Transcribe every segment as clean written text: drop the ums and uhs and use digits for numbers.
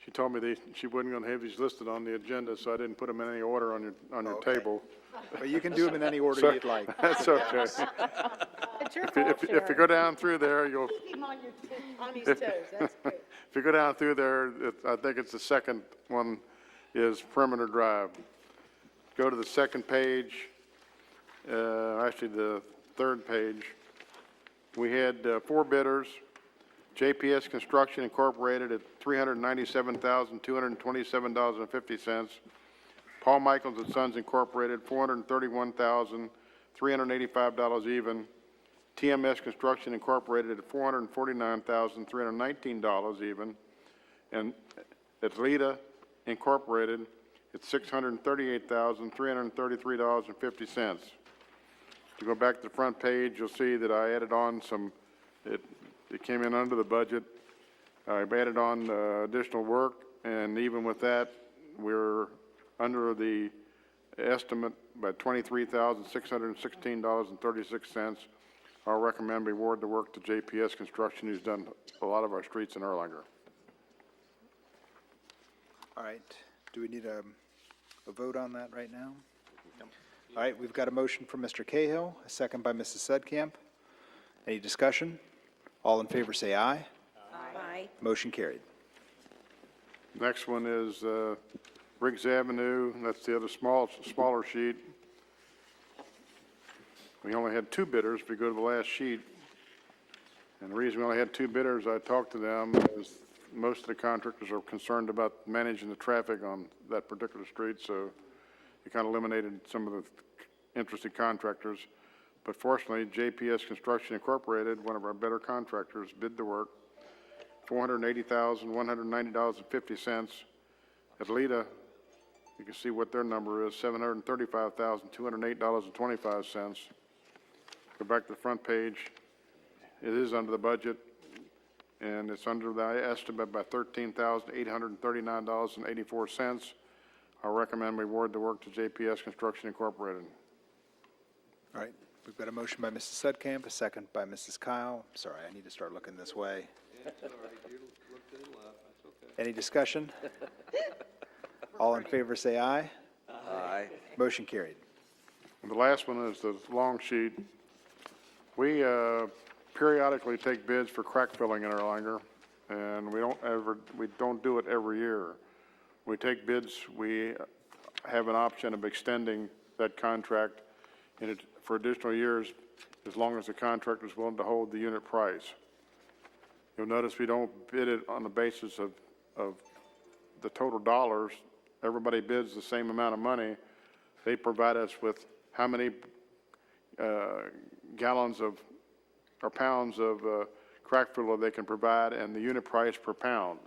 She told me she wasn't going to have these listed on the agenda, so I didn't put them in any order on your Okay. table. But you can do them in any order So- you'd like. That's okay. It's your If fault, you Sharon. go down through there, you'll, Keep him on his toes, that's good. if you go down through there, I think it's the second one is Perimeter Drive. Go to the second page, actually the third page. We had 4 bidders. JPS Construction Incorporated at $397,227.50. Paul Michaels and Sons Incorporated, $431,385 even. TMS Construction Incorporated at $449,319 even. And Atleta Incorporated at $638,333.50. To go back to the front page, you'll see that I added on some, it came in under the budget. I've added on additional work, and even with that, we're under the estimate by $23,616.36. I'll recommend we award the work to JPS Construction, who's done a lot of our streets in Erlanger. All right, do we need a vote on that right now? All right, we've got a motion from Mr. Cahill, a second by Mrs. Sedkamp. Any discussion? All in favor say aye. Aye. Motion carried. Next one is Riggs Avenue. That's the other smaller sheet. We only had 2 bidders if you go to the last sheet. And the reason we only had 2 bidders, I talked to them, is most of the contractors are concerned about managing the traffic on that particular street, so it kind of eliminated some of the interested contractors. But fortunately, JPS Construction Incorporated, one of our better contractors, bid the work, $480,190.50. Atleta, you can see what their number is, $735,208.25. Go back to the front page. It is under the budget, and it's under the estimate by $13,839.84. I recommend we award the work to JPS Construction Incorporated. All right, we've got a motion by Mrs. Sedkamp, a second by Mrs. Kyle. Sorry, I need to start looking this way. Any discussion? All in favor say aye. Aye. Motion carried. And the last one is the long sheet. We periodically take bids for crack filling in Erlanger, and we don't do it every year. We take bids, we have an option of extending that contract for additional years as long as the contractor is willing to hold the unit price. You'll notice we don't bid it on the basis of the total dollars. Everybody bids the same amount of money. They provide us with how many gallons of or pounds of crack filler they can provide and the unit price per pound.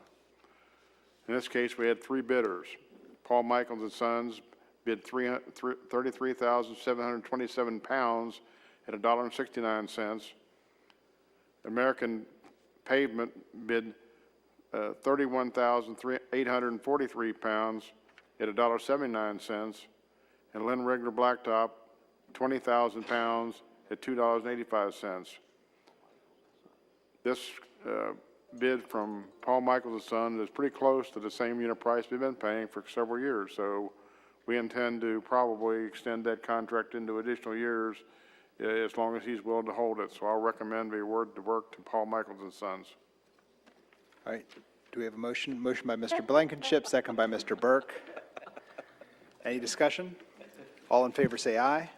In this case, we had 3 bidders. Paul Michaels and Sons bid 33,727 pounds at $1.69. American Pavement bid 31,843 pounds at $1.79. And Lynn Rigler Blacktop, 20,000 pounds at $2.85. This bid from Paul Michaels and Sons is pretty close to the same unit price we've been paying for several years. So we intend to probably extend that contract into additional years as long as he's willing to hold it. So I'll recommend we award the work to Paul Michaels and Sons. All right, do we have a motion? Motion by Mr. Blankenship, second by Mr. Burke. Any discussion? All in favor say aye.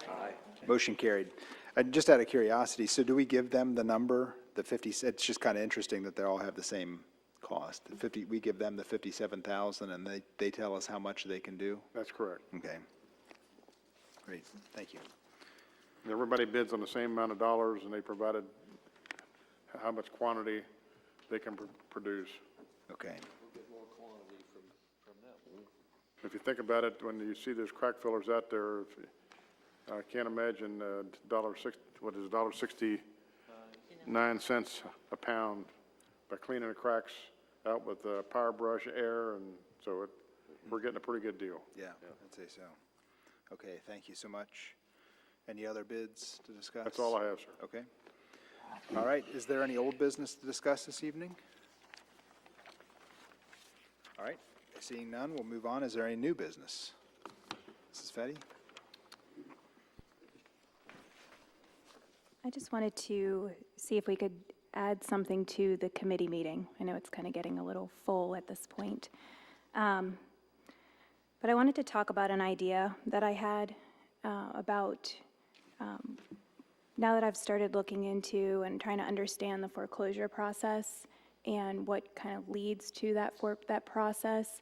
Aye. Motion carried. Just out of curiosity, so do we give them the number, the 50, it's just kind of interesting that they all have the same cost. The 50, we give them the 57,000 and they tell us how much they can do? That's correct. Okay. Great, thank you. Everybody bids on the same amount of dollars, and they provided how much quantity they can produce. Okay. If you think about it, when you see those crack fillers out there, I can't imagine $1.69 a pound by cleaning the cracks out with power brush, air, and so we're getting a pretty good deal. Yeah, I'd say so. Okay, thank you so much. Any other bids to discuss? That's all I have, sir. Okay. All right, is there any old business to discuss this evening? All right, seeing none, we'll move on. Is there any new business? Mrs. Fetty? I just wanted to see if we could add something to the committee meeting. I know it's kind of getting a little full at this point. But I wanted to talk about an idea that I had about now that I've started looking into and trying to understand the foreclosure process and what kind of leads to that process.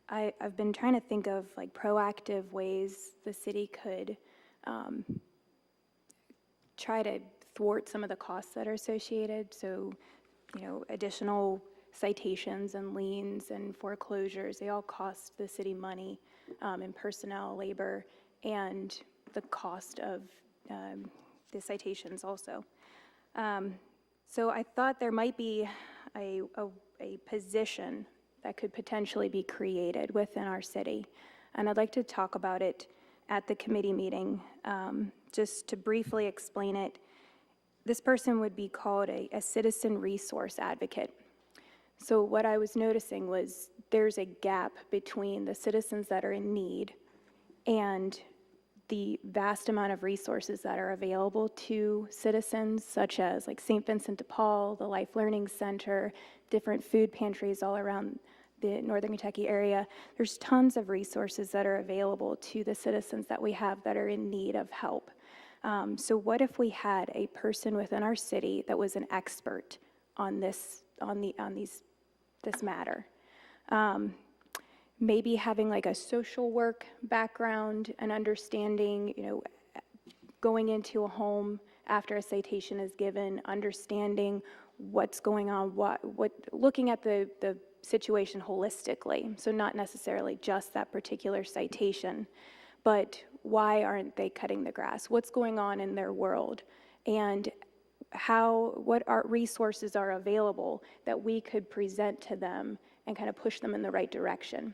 I've been trying to think of like proactive ways the city could try to thwart some of the costs that are associated. So, you know, additional citations and liens and foreclosures, they all cost the city money in personnel, labor, and the cost of the citations also. So I thought there might be a position that could potentially be created within our city. And I'd like to talk about it at the committee meeting. Just to briefly explain it, this person would be called a citizen resource advocate. So what I was noticing was there's a gap between the citizens that are in need and the vast amount of resources that are available to citizens, such as like St. Vincent de Paul, the Life Learning Center, different food pantries all around the Northern Kentucky area. There's tons of resources that are available to the citizens that we have that are in need of help. So what if we had a person within our city that was an expert on this matter? Maybe having like a social work background and understanding, you know, going into a home after a citation is given, understanding what's going on, looking at the situation holistically. So not necessarily just that particular citation, but why aren't they cutting the grass? What's going on in their world? And what resources are available that we could present to them and kind of push them in the right direction.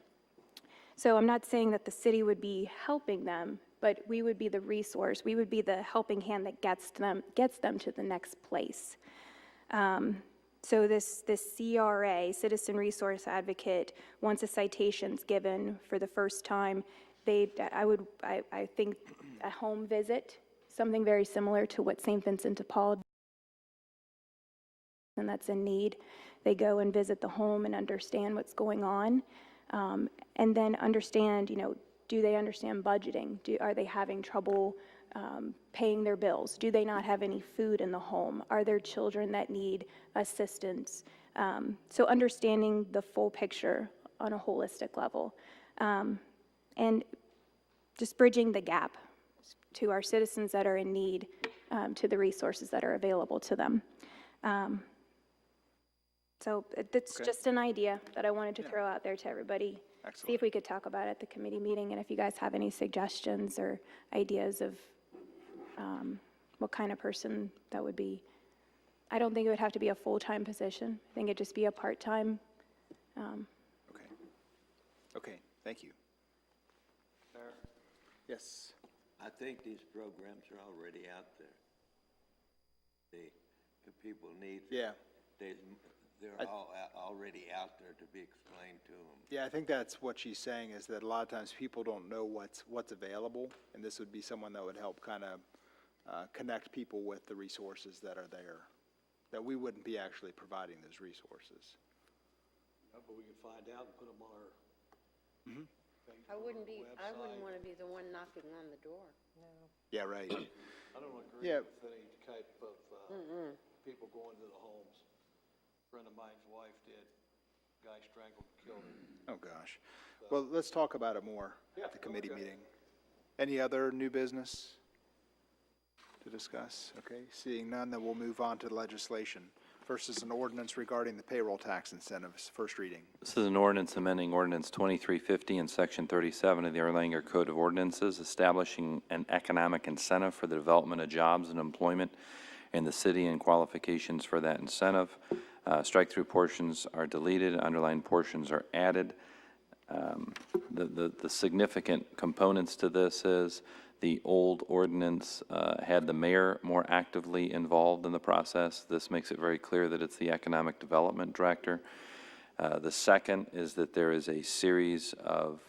So I'm not saying that the city would be helping them, but we would be the resource. We would be the helping hand that gets them to the next place. So this CRA, Citizen Resource Advocate, once a citation's given for the first time, I think a home visit, something very similar to what St. Vincent de Paul, and that's in need. They go and visit the home and understand what's going on, and then understand, you know, do they understand budgeting? Are they having trouble paying their bills? Do they not have any food in the home? Are there children that need assistance? So understanding the full picture on a holistic level. And just bridging the gap to our citizens that are in need, to the resources that are available to them. So that's just an idea that I wanted to throw out there to everybody. Excellent. See if we could talk about it at the committee meeting, and if you guys have any suggestions or ideas of what kind of person that would be. I don't think it would have to be a full-time position. I think it'd just be a part-time. Okay, thank you. Yes. I think these programs are already out there. The people need. Yeah. They're all already out there to be explained to them. Yeah, I think that's what she's saying, is that a lot of times people don't know what's available, and this would be someone that would help kind of connect people with the resources that are there, that we wouldn't be actually providing those resources. But we can find out and put them on our I wouldn't want to be the one knocking on the door. Yeah, right. I don't agree Yeah. with any type of people going to the homes. A friend of mine's wife did. Guy strangled and killed her. Oh, gosh. Well, let's talk about it more at the committee meeting. Any other new business to discuss? Okay, seeing none, then we'll move on to legislation. First is an ordinance regarding the payroll tax incentives, first reading. This is an ordinance amending Ordinance 2350 and Section 37 of the Erlanger Code of Ordinances, establishing an economic incentive for the development of jobs and employment in the city and qualifications for that incentive. Strike-through portions are deleted, underlined portions are added. The significant components to this is the old ordinance had the mayor more actively involved in the process. This makes it very clear that it's the economic development director. The second is that there is a series of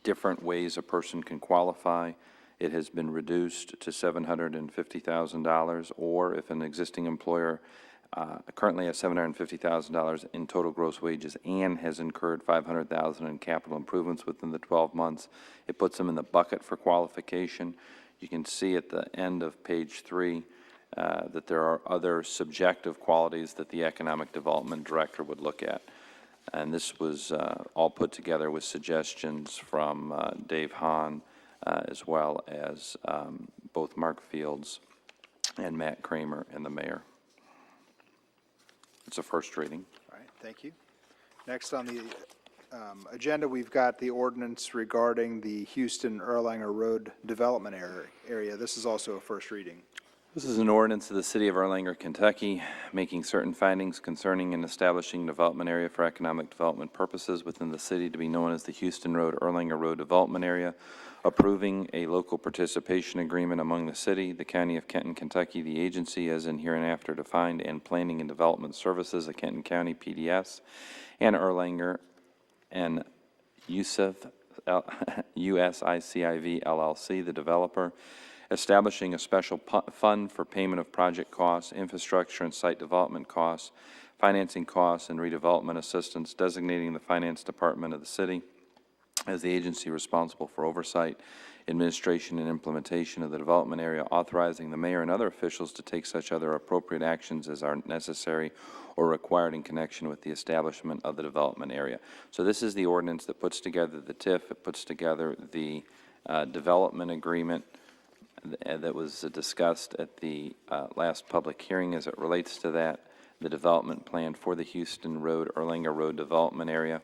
different ways a person can qualify. It has been reduced to $750,000, or if an existing employer currently has $750,000 in total gross wages and has incurred $500,000 in capital improvements within the 12 months, it puts them in the bucket for qualification. You can see at the end of page 3 that there are other subjective qualities that the Economic Development Director would look at. And this was all put together with suggestions from Dave Hahn, as well as both Mark Fields and Matt Kramer and the mayor. It's a first reading. All right, thank you. Next on the agenda, we've got the ordinance regarding the Houston Erlanger Road development area. This is also a first reading. This is an ordinance of the City of Erlanger, Kentucky, making certain findings concerning and establishing development area for economic development purposes within the city to be known as the Houston Erlanger Road Development Area, approving a local participation agreement among the city, the County of Kenton, Kentucky, the agency as in hereinafter defined, and Planning and Development Services of Kenton County, PDS, and Erlanger and USIV, USICIV LLC, the developer, establishing a special fund for payment of project costs, infrastructure and site development costs, financing costs, and redevelopment assistance, designating the finance department of the city as the agency responsible for oversight, administration, and implementation of the development area, authorizing the mayor and other officials to take such other appropriate actions as are necessary or required in connection with the establishment of the development area. So this is the ordinance that puts together the TIF. It puts together the development agreement that was discussed at the last public hearing as it relates to that, the development plan for the Houston Erlanger Road development area.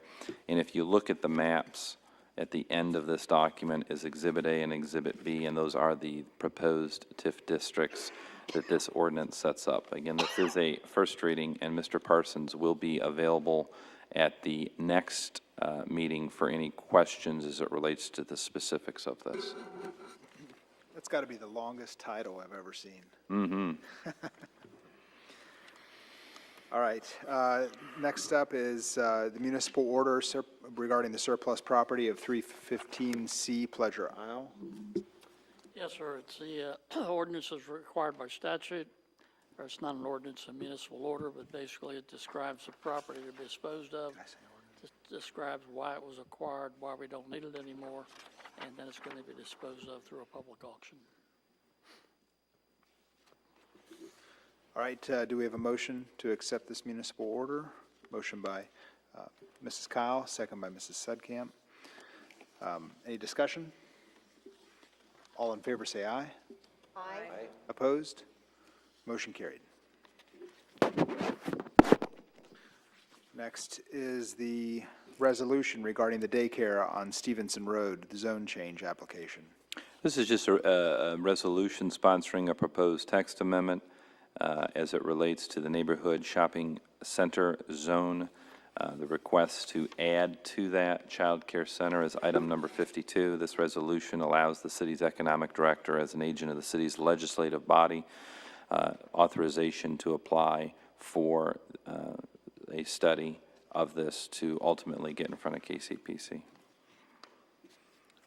And if you look at the maps at the end of this document is Exhibit A and Exhibit B, and those are the proposed TIF districts that this ordinance sets up. Again, this is a first reading, and Mr. Parsons will be available at the next meeting for any questions as it relates to the specifics of this. That's got to be the longest title I've ever seen. Mm-hmm. All right, next up is the municipal order regarding the surplus property of 315C Pleasure Isle. Yes, sir. It's the ordinance is required by statute, or it's not an ordinance, a municipal order, but basically it describes the property to be disposed of. It describes why it was acquired, why we don't need it anymore, and then it's going to be disposed of through a public auction. All right, do we have a motion to accept this municipal order? Motion by Mrs. Kyle, second by Mrs. Sedkamp. Any discussion? All in favor say aye. Aye. Opposed? Motion carried. Next is the resolution regarding the daycare on Stevenson Road, the zone change application. This is just a resolution sponsoring a proposed text amendment as it relates to the neighborhood shopping center zone. The request to add to that child care center is item number 52. This resolution allows the city's economic director, as an agent of the city's legislative body, authorization to apply for a study of this to ultimately get in front of KCPC. All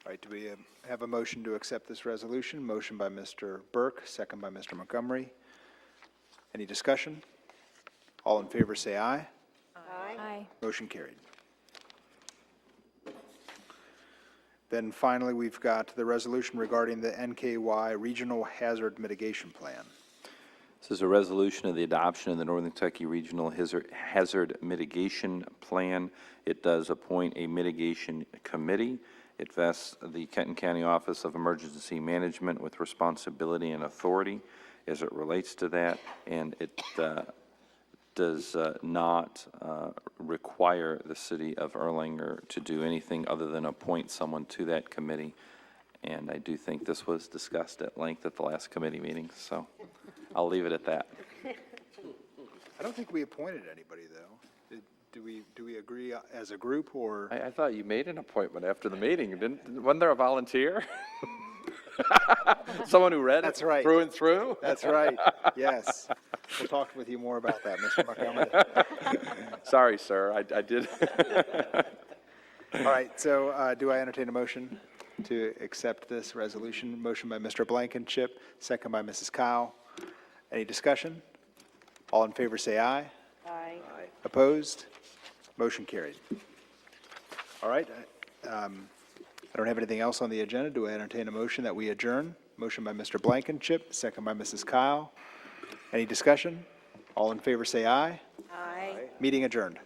right, do we have a motion to accept this resolution? Motion by Mr. Burke, second by Mr. Montgomery. Any discussion? All in favor say aye. Aye. Motion carried. Then finally, we've got the resolution regarding the NKY Regional Hazard Mitigation Plan. This is a resolution of the adoption of the Northern Kentucky Regional Hazard Mitigation Plan. It does appoint a mitigation committee. It vests the Kenton County Office of Emergency Management with responsibility and authority as it relates to that, and it does not require the city of Erlanger to do anything other than appoint someone to that committee. And I do think this was discussed at length at the last committee meeting, so I'll leave it at that. I don't think we appointed anybody, though. Do we agree as a group, or? I thought you made an appointment after the meeting. Wasn't there a volunteer? Someone who read That's it right. through and through? That's right, yes. We'll talk with you more about that, Mr. Montgomery. Sorry, sir, I did. All right, so do I entertain a motion to accept this resolution? Motion by Mr. Blankenship, second by Mrs. Kyle. Any discussion? All in favor say aye. Aye. Opposed? Motion carried. All right, I don't have anything else on the agenda. Do I entertain a motion that we adjourn? Motion by Mr. Blankenship, second by Mrs. Kyle. Any discussion? All in favor say aye. Aye. Meeting adjourned.